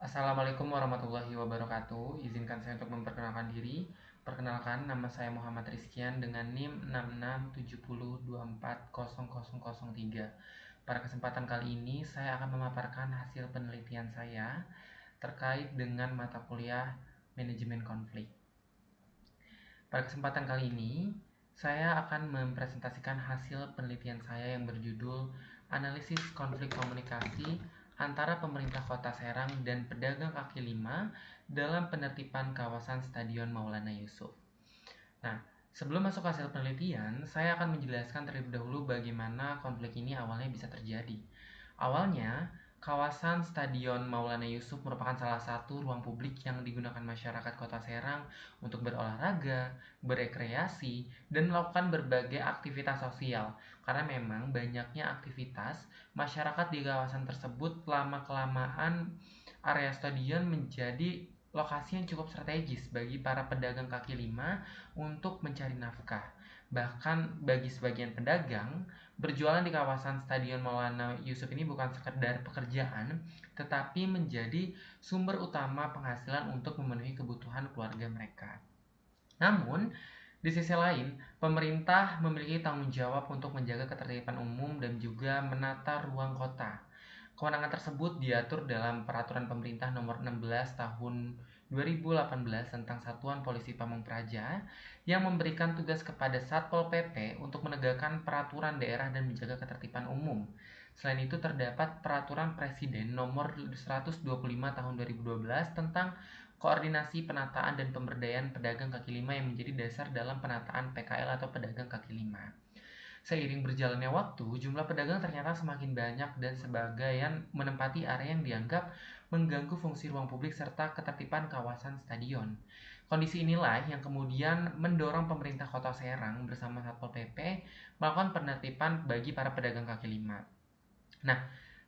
Assalamualaikum warahmatullahi wabarakatuh. Izinkan saya untuk memperkenalkan diri. Perkenalkan, nama saya Muhammad Rizkian dengan NIM 6670240003. Pada kesempatan kali ini, saya akan memaparkan hasil penelitian saya terkait dengan mata kuliah manajemen konflik. Pada kesempatan kali ini, saya akan mempresentasikan hasil penelitian saya yang berjudul Analisis Konflik Komunikasi antara pemerintah Kota Serang dan pedagang kaki lima dalam penertiban kawasan Stadion Maulana Yusuf. Nah, sebelum masuk ke hasil penelitian, saya akan menjelaskan terlebih dahulu bagaimana konflik ini awalnya bisa terjadi. Awalnya, kawasan Stadion Maulana Yusuf merupakan salah satu ruang publik yang digunakan masyarakat Kota Serang untuk berolahraga, berekreasi, dan melakukan berbagai aktivitas sosial. Karena memang banyaknya aktivitas masyarakat di kawasan tersebut, lama-kelamaan area stadion menjadi lokasi yang cukup strategis bagi para pedagang kaki lima untuk mencari nafkah. Bahkan bagi sebagian pedagang, berjualan di kawasan Stadion Maulana Yusuf ini bukan sekedar pekerjaan, tetapi menjadi sumber utama penghasilan untuk memenuhi kebutuhan keluarga mereka. Namun, di sisi lain, pemerintah memiliki tanggung jawab untuk menjaga ketertiban umum dan juga menata ruang kota. Kewenangan tersebut diatur dalam Peraturan Pemerintah Nomor 16 Tahun 2018 tentang Satuan Polisi Pamong Praja yang memberikan tugas kepada Satpol PP untuk menegakkan peraturan daerah dan menjaga ketertiban umum. Selain itu terdapat Peraturan Presiden Nomor 125 Tahun 2012 tentang koordinasi penataan dan pemberdayaan pedagang kaki lima yang menjadi dasar dalam penataan PKL atau pedagang kaki lima. Seiring berjalannya waktu, jumlah pedagang ternyata semakin banyak dan sebagian menempati area yang dianggap mengganggu fungsi ruang publik serta ketertiban kawasan stadion. Kondisi inilah yang kemudian mendorong pemerintah Kota Serang bersama Satpol PP melakukan penertiban bagi para pedagang kaki lima. Nah,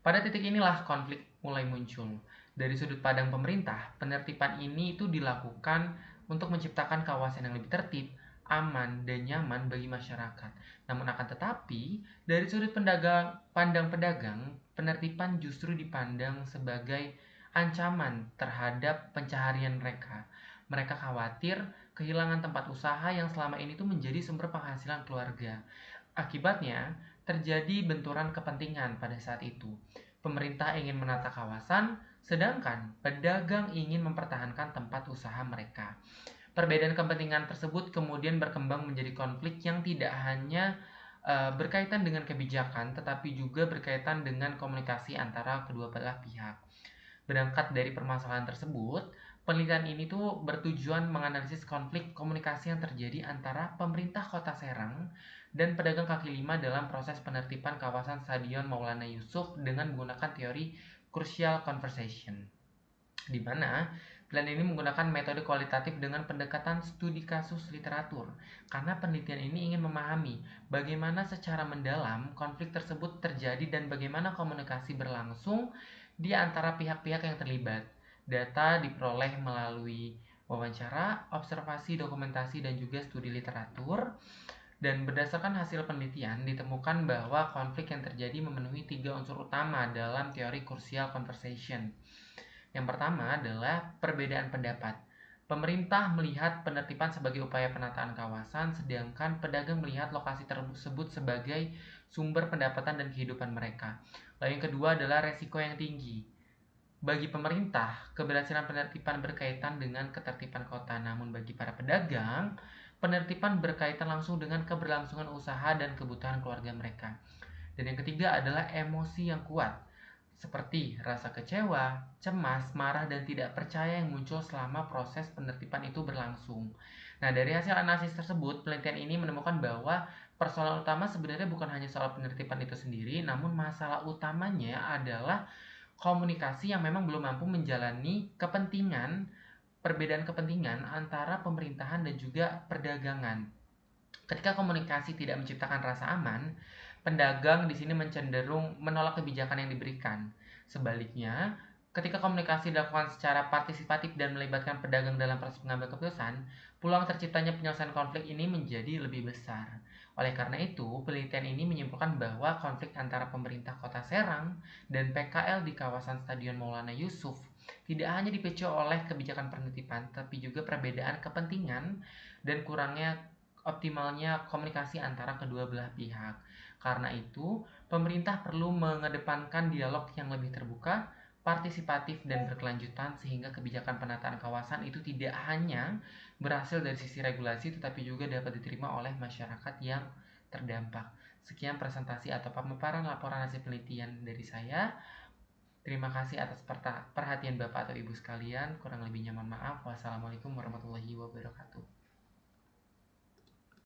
pada titik inilah konflik mulai muncul. Dari sudut pandang pemerintah, penertiban ini itu dilakukan untuk menciptakan kawasan yang lebih tertib, aman, dan nyaman bagi masyarakat. Namun akan tetapi, dari sudut pandang pedagang, penertiban justru dipandang sebagai ancaman terhadap pencaharian mereka. Mereka khawatir kehilangan tempat usaha yang selama ini tuh menjadi sumber penghasilan keluarga. Akibatnya, terjadi benturan kepentingan pada saat itu. Pemerintah ingin menata kawasan, sedangkan pedagang ingin mempertahankan tempat usaha mereka. Perbedaan kepentingan tersebut kemudian berkembang menjadi konflik yang tidak hanya berkaitan dengan kebijakan, tetapi juga berkaitan dengan komunikasi antara kedua belah pihak. Berangkat dari permasalahan tersebut, penelitian ini tuh bertujuan menganalisis konflik komunikasi yang terjadi antara pemerintah Kota Serang dan pedagang kaki lima dalam proses penertiban kawasan Stadion Maulana Yusuf dengan menggunakan teori crucial conversation, di mana plan ini menggunakan metode kualitatif dengan pendekatan studi kasus literatur, karena penelitian ini ingin memahami bagaimana secara mendalam konflik tersebut terjadi dan bagaimana komunikasi berlangsung di antara pihak-pihak yang terlibat. Data diperoleh melalui wawancara, observasi, dokumentasi, dan juga studi literatur. Dan berdasarkan hasil penelitian, ditemukan bahwa konflik yang terjadi memenuhi tiga unsur utama dalam teori crucial conversation. Yang pertama adalah perbedaan pendapat. Pemerintah melihat penertiban sebagai upaya penataan kawasan, sedangkan pedagang melihat lokasi tersebut sebagai sumber pendapatan dan kehidupan mereka. Lalu yang kedua adalah resiko yang tinggi. Bagi pemerintah, keberhasilan penertiban berkaitan dengan ketertiban kota, namun bagi para pedagang, penertiban berkaitan langsung dengan keberlangsungan usaha dan kebutuhan keluarga mereka. Dan yang ketiga adalah emosi yang kuat, seperti rasa kecewa, cemas, marah, dan tidak percaya yang muncul selama proses penertiban itu berlangsung. Nah, dari hasil analisis tersebut, penelitian ini menemukan bahwa persoalan utama sebenarnya bukan hanya soal penertiban itu sendiri, namun masalah utamanya adalah komunikasi yang memang belum mampu menjalani perbedaan kepentingan antara pemerintahan dan juga perdagangan. Ketika komunikasi tidak menciptakan rasa aman, pedagang di sini cenderung menolak kebijakan yang diberikan. Sebaliknya, ketika komunikasi dilakukan secara partisipatif dan melibatkan pedagang dalam proses pengambilan keputusan, peluang terciptanya penyelesaian konflik ini menjadi lebih besar. Oleh karena itu, penelitian ini menyimpulkan bahwa konflik antara pemerintah Kota Serang dan PKL di kawasan Stadion Maulana Yusuf tidak hanya dipicu oleh kebijakan penertiban, tapi juga perbedaan kepentingan dan kurangnya optimalnya komunikasi antara kedua belah pihak. Karena itu, pemerintah perlu mengedepankan dialog yang lebih terbuka, partisipatif, dan berkelanjutan sehingga kebijakan penataan kawasan itu tidak hanya berhasil dari sisi regulasi tetapi juga dapat diterima oleh masyarakat yang terdampak. Sekian presentasi atau pemaparan laporan hasil penelitian dari saya. Terima kasih atas perhatian Bapak atau Ibu sekalian. Kurang lebihnya mohon maaf. Wassalamualaikum warahmatullahi wabarakatuh.